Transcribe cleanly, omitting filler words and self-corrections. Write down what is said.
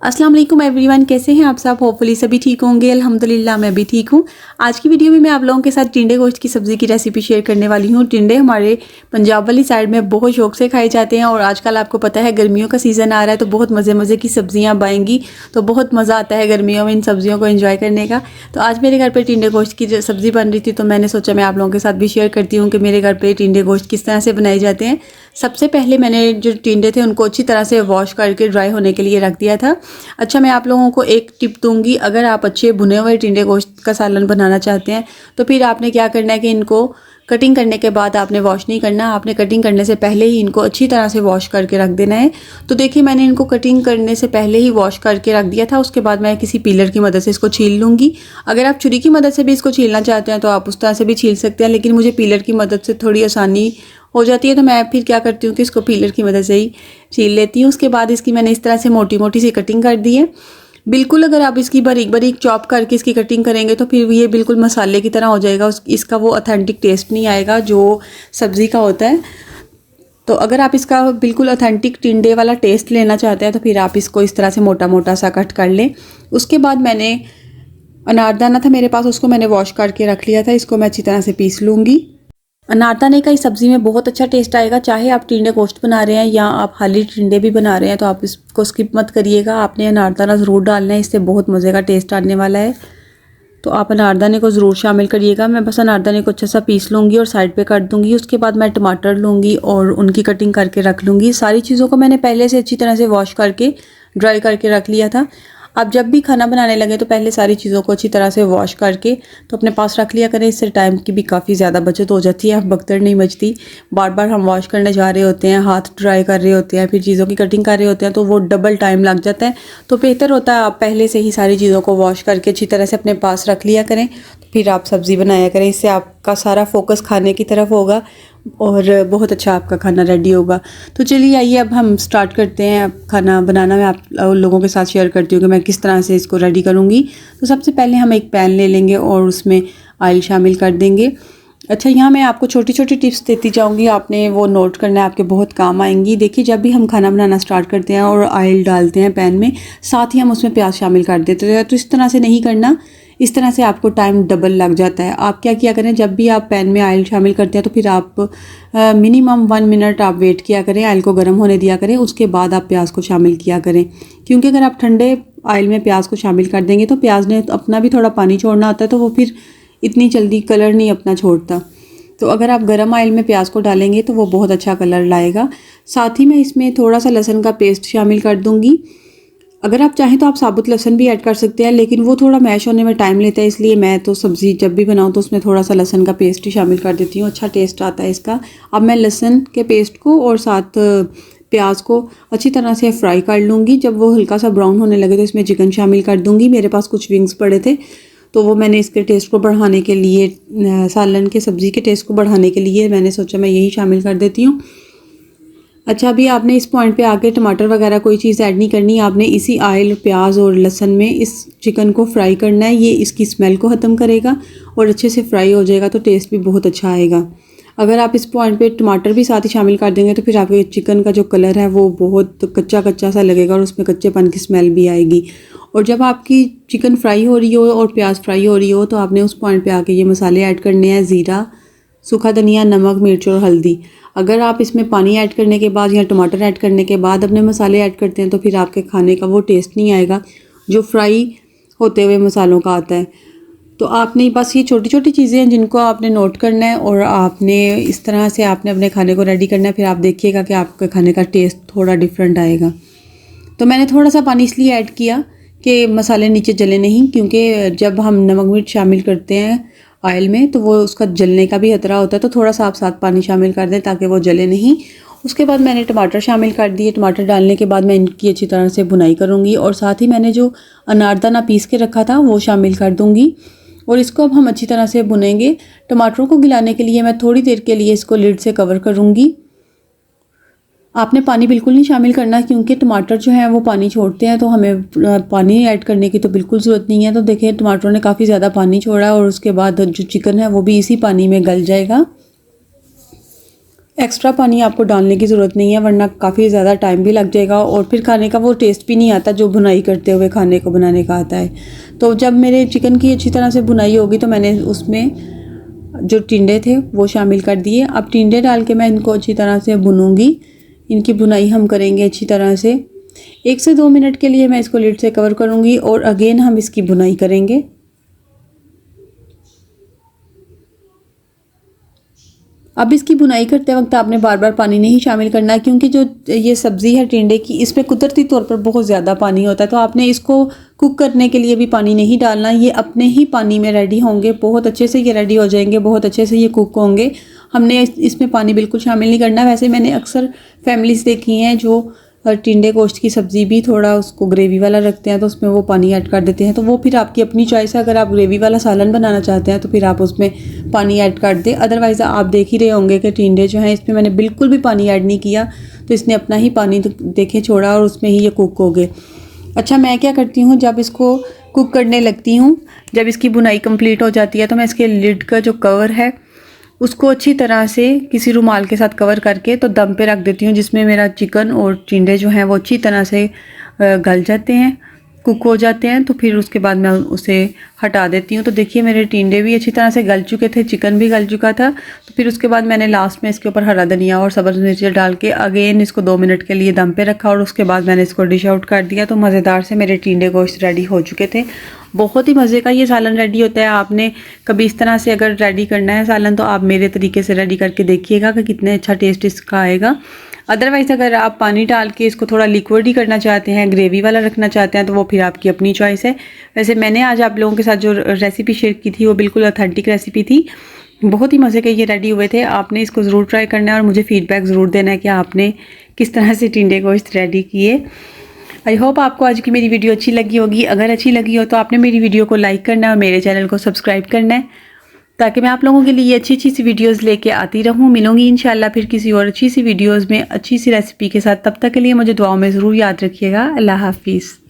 अस्सलाम वालेकुम एवरीवन, कैसे हैं आप सब। होपफुली सभी ठीक होंगे। अल्हम्दुलिल्लाह मैं भी ठीक हूँ। आज की वीडियो में मैं आप लोगों के साथ टिंडे गोश्त की सब्ज़ी की रेसिपी शेयर करने वाली हूँ। टिंडे हमारे पंजाब वाली साइड में बहुत शौक से खाए जाते हैं और आजकल आपको पता है गर्मियों का सीज़न आ रहा है तो बहुत मज़े की सब्ज़ियाँ बाएंगी, तो बहुत मज़ा आता है गर्मियों में इन सब्ज़ियों को एंजॉय करने का। तो आज मेरे घर पर टिंडे गोश्त की सब्ज़ी बन रही थी तो मैंने सोचा मैं आप लोगों के साथ भी शेयर करती हूँ कि मेरे घर पर टिंडे गोश्त किस तरह से बनाए जाते हैं। सबसे पहले मैंने जो टिंडे थे उनको अच्छी तरह से वॉश करके ड्राई होने के लिए रख दिया था। अच्छा, मैं आप लोगों को एक टिप दूंगी, अगर आप अच्छे भुने हुए टिंडे गोश्त का सालन बनाना चाहते हैं तो फिर आपने क्या करना है कि इनको कटिंग करने के बाद आपने वॉश नहीं करना, आपने कटिंग करने से पहले ही इनको अच्छी तरह से वॉश करके रख देना है। तो देखिए मैंने इनको कटिंग करने से पहले ही वॉश करके रख दिया था। उसके बाद मैं किसी पीलर की मदद से इसको छील लूँगी। अगर आप छुरी की मदद से भी इसको छीलना चाहते हैं तो आप उस तरह से भी छील सकते हैं, लेकिन मुझे पीलर की मदद से थोड़ी आसानी हो जाती है तो मैं फिर क्या करती हूँ कि इसको पीलर की मदद से ही छील लेती हूँ। उसके बाद इसकी मैंने इस तरह से मोटी मोटी सी कटिंग कर दी है। बिल्कुल अगर आप इसकी बारीक बारीक चॉप करके इसकी कटिंग करेंगे तो फिर ये बिल्कुल मसाले की तरह हो जाएगा, इसका वो ऑथेंटिक टेस्ट नहीं आएगा जो सब्ज़ी का होता है। तो अगर आप इसका बिल्कुल ऑथेंटिक टिंडे वाला टेस्ट लेना चाहते हैं तो फिर आप इसको इस तरह से मोटा मोटा सा कट कर लें। उसके बाद मैंने अनारदाना था मेरे पास, उसको मैंने वॉश करके रख लिया था। इसको मैं अच्छी तरह से पीस लूँगी। अनारदाने का इस सब्ज़ी में बहुत अच्छा टेस्ट आएगा, चाहे आप टिंडे गोश्त बना रहे हैं या आप खाली टिंडे भी बना रहे हैं तो आप इसको स्किप मत करिएगा। आपने अनारदाना ज़रूर डालना है, इससे बहुत मज़े का टेस्ट आने वाला है। तो आप अनारदाने को ज़रूर शामिल करिएगा। मैं बस अनारदाने को अच्छा सा पीस लूँगी और साइड पे कर दूँगी। उसके बाद मैं टमाटर लूँगी और उनकी कटिंग करके रख लूँगी। सारी चीज़ों को मैंने पहले से अच्छी तरह से वॉश करके ड्राई करके रख लिया था। आप जब भी खाना बनाने लगे तो पहले सारी चीज़ों को अच्छी तरह से वॉश करके तो अपने पास रख लिया करें। इससे टाइम की भी काफ़ी ज़्यादा बचत हो जाती है, भगदड़ नहीं मचती। बार बार हम वॉश करने जा रहे होते हैं, हाथ ड्राई कर रहे होते हैं, फिर चीज़ों की कटिंग कर रहे होते हैं तो वो डबल टाइम लग जाता है। तो बेहतर होता है आप पहले से ही सारी चीज़ों को वॉश करके अच्छी तरह से अपने पास रख लिया करें, फिर आप सब्ज़ी बनाया करें। इससे आपका सारा फोकस खाने की तरफ होगा और बहुत अच्छा आपका खाना रेडी होगा। तो चलिए आइए अब हम स्टार्ट करते हैं। अब खाना बनाना मैं आप लोगों के साथ शेयर करती हूँ कि मैं किस तरह से इसको रेडी करूँगी। तो सबसे पहले हम एक पैन ले लेंगे और उसमें ऑयल शामिल कर देंगे। अच्छा, यहाँ मैं आपको छोटी छोटी टिप्स देती जाऊँगी, आपने वो नोट करना है, आपके बहुत काम आएंगी। देखिए जब भी हम खाना बनाना स्टार्ट करते हैं और ऑयल डालते हैं पैन में, साथ ही हम उसमें प्याज शामिल कर देते हैं। तो इस तरह से नहीं करना, इस तरह से आपको टाइम डबल लग जाता है। आप क्या किया करें, जब भी आप पैन में ऑयल शामिल करते हैं तो फिर आप मिनिमम 1 मिनट आप वेट किया करें, ऑयल को गर्म होने दिया करें, उसके बाद आप प्याज को शामिल किया करें। क्योंकि अगर आप ठंडे ऑयल में प्याज को शामिल कर देंगे तो प्याज ने अपना भी थोड़ा पानी छोड़ना होता है, तो वो फिर इतनी जल्दी कलर नहीं अपना छोड़ता। तो अगर आप गर्म ऑयल में प्याज को डालेंगे तो वो बहुत अच्छा कलर लाएगा। साथ ही मैं इसमें थोड़ा सा लहसुन का पेस्ट शामिल कर दूँगी। अगर आप चाहें तो आप साबुत लहसुन भी ऐड कर सकते हैं, लेकिन वो थोड़ा मैश होने में टाइम लेता है, इसलिए मैं तो सब्ज़ी जब भी बनाऊँ तो उसमें थोड़ा सा लहसुन का पेस्ट ही शामिल कर देती हूँ। अच्छा टेस्ट आता है इसका। अब मैं लहसुन के पेस्ट को और साथ प्याज को अच्छी तरह से फ्राई कर लूँगी। जब वो हल्का सा ब्राउन होने लगे तो इसमें चिकन शामिल कर दूँगी। मेरे पास कुछ विंग्स पड़े थे तो वो मैंने इसके टेस्ट को बढ़ाने के लिए, सालन के सब्ज़ी के टेस्ट को बढ़ाने के लिए मैंने सोचा मैं यही शामिल कर देती हूँ। अच्छा, अभी आपने इस पॉइंट पे आके टमाटर वगैरह कोई चीज़ ऐड नहीं करनी। आपने इसी ऑयल, प्याज और लहसुन में इस चिकन को फ्राई करना है। ये इसकी स्मेल को ख़त्म करेगा और अच्छे से फ्राई हो जाएगा तो टेस्ट भी बहुत अच्छा आएगा। अगर आप इस पॉइंट पे टमाटर भी साथ ही शामिल कर देंगे तो फिर आपके चिकन का जो कलर है वो बहुत कच्चा कच्चा सा लगेगा और उसमें कच्चेपन की स्मेल भी आएगी। और जब आपकी चिकन फ्राई हो रही हो और प्याज फ्राई हो रही हो तो आपने उस पॉइंट पे आके ये मसाले ऐड करने हैं, ज़ीरा, सूखा धनिया, नमक, मिर्च और हल्दी। अगर आप इसमें पानी ऐड करने के बाद या टमाटर ऐड करने के बाद अपने मसाले ऐड करते हैं तो फिर आपके खाने का वो टेस्ट नहीं आएगा जो फ्राई होते हुए मसालों का आता है। तो आपने बस ये छोटी छोटी चीज़ें हैं जिनको आपने नोट करना है और आपने इस तरह से आपने अपने खाने को रेडी करना है। फिर आप देखिएगा कि आपके खाने का टेस्ट थोड़ा डिफरेंट आएगा। तो मैंने थोड़ा सा पानी इसलिए ऐड किया कि मसाले नीचे जले नहीं, क्योंकि जब हम नमक मिर्च शामिल करते हैं ऑयल में तो वो उसका जलने का भी खतरा होता है। तो थोड़ा सा आप साथ पानी शामिल कर दें ताकि वो जले नहीं। उसके बाद मैंने टमाटर शामिल कर दिए। टमाटर डालने के बाद मैं इनकी अच्छी तरह से भुनाई करूँगी और साथ ही मैंने जो अनारदाना पीस के रखा था वो शामिल कर दूँगी और इसको अब हम अच्छी तरह से भुनेंगे। टमाटरों को गिलाने के लिए मैं थोड़ी देर के लिए इसको लिड से कवर करूँगी। आपने पानी बिल्कुल नहीं शामिल करना क्योंकि टमाटर जो है वो पानी छोड़ते हैं, तो हमें पानी ऐड करने की तो बिल्कुल ज़रूरत नहीं है। तो देखिए टमाटरों ने काफ़ी ज़्यादा पानी छोड़ा और उसके बाद जो चिकन है वो भी इसी पानी में गल जाएगा। एक्स्ट्रा पानी आपको डालने की ज़रूरत नहीं है, वरना काफ़ी ज़्यादा टाइम भी लग जाएगा और फिर खाने का वो टेस्ट भी नहीं आता जो भुनाई करते हुए खाने को बनाने का आता है। तो जब मेरे चिकन की अच्छी तरह से भुनाई होगी तो मैंने उसमें जो टिंडे थे वो शामिल कर दिए। अब टिंडे डाल के मैं इनको अच्छी तरह से भुनूंगी। इनकी भुनाई हम करेंगे अच्छी तरह से। 1 से 2 मिनट के लिए मैं इसको लिड से कवर करूँगी और अगेन हम इसकी भुनाई करेंगे। अब इसकी भुनाई करते वक्त आपने बार बार पानी नहीं शामिल करना है, क्योंकि जो ये सब्ज़ी है टिंडे की, इसमें कुदरती तौर पर बहुत ज़्यादा पानी होता है। तो आपने इसको कुक करने के लिए भी पानी नहीं डालना, ये अपने ही पानी में रेडी होंगे, बहुत अच्छे से ये रेडी हो जाएंगे, बहुत अच्छे से ये कुक होंगे। हमने इसमें पानी बिल्कुल शामिल नहीं करना। वैसे मैंने अक्सर फैमिलीज़ देखी हैं जो टिंडे गोश्त की सब्ज़ी भी थोड़ा उसको ग्रेवी वाला रखते हैं तो उसमें वो पानी ऐड कर देते हैं। तो वो फिर आपकी अपनी चॉइस है। अगर आप ग्रेवी वाला सालन बनाना चाहते हैं तो फिर आप उसमें पानी ऐड कर दें। अदरवाइज़ आप देख ही रहे होंगे कि टिंडे जो हैं इसमें मैंने बिल्कुल भी पानी ऐड नहीं किया, तो इसने अपना ही पानी देखे छोड़ा और उसमें ही ये कुक हो गए। अच्छा, मैं क्या करती हूँ, जब इसको कुक करने लगती हूँ, जब इसकी बुनाई कंप्लीट हो जाती है तो मैं इसके लिड का जो कवर है उसको अच्छी तरह से किसी रुमाल के साथ कवर करके तो दम पे रख देती हूँ, जिसमें मेरा चिकन और टिंडे जो हैं वो अच्छी तरह से गल जाते हैं, कुक हो जाते हैं। तो फिर उसके बाद मैं उसे हटा देती हूँ। तो देखिए मेरे टिंडे भी अच्छी तरह से गल चुके थे, चिकन भी गल चुका था। तो फिर उसके बाद मैंने लास्ट में इसके ऊपर हरा धनिया और सब्ज़ मिर्च डाल के अगेन इसको 2 मिनट के लिए दम पे रखा और उसके बाद मैंने इसको डिश आउट कर दिया। तो मज़ेदार से मेरे टिंडे गोश्त रेडी हो चुके थे। बहुत ही मज़े का ये सालन रेडी होता है। आपने कभी इस तरह से अगर रेडी करना है सालन तो आप मेरे तरीके से रेडी करके देखिएगा कि कितने अच्छा टेस्ट इसका आएगा। अदरवाइज़ अगर आप पानी डाल के इसको थोड़ा लिक्विड ही करना चाहते हैं, ग्रेवी वाला रखना चाहते हैं, तो वो फिर आपकी अपनी चॉइस है। वैसे मैंने आज आप लोगों के साथ जो रेसिपी शेयर की थी वो बिल्कुल ऑथेंटिक रेसिपी थी। बहुत ही मज़े के ये रेडी हुए थे। आपने इसको ज़रूर ट्राई करना है और मुझे फ़ीडबैक ज़रूर देना है कि आपने किस तरह से टिंडे गोश्त रेडी किए। आई होप आपको आज की मेरी वीडियो अच्छी लगी होगी। अगर अच्छी लगी हो तो आपने मेरी वीडियो को लाइक करना है और मेरे चैनल को सब्सक्राइब करना है, ताकि मैं आप लोगों के लिए अच्छी अच्छी सी वीडियोस लेके आती रहूं। मिलूंगी इंशाल्लाह फिर किसी और अच्छी सी वीडियोस में अच्छी सी रेसिपी के साथ। तब तक के लिए मुझे दुआओं में ज़रूर याद रखिएगा। अल्लाह हाफिज़।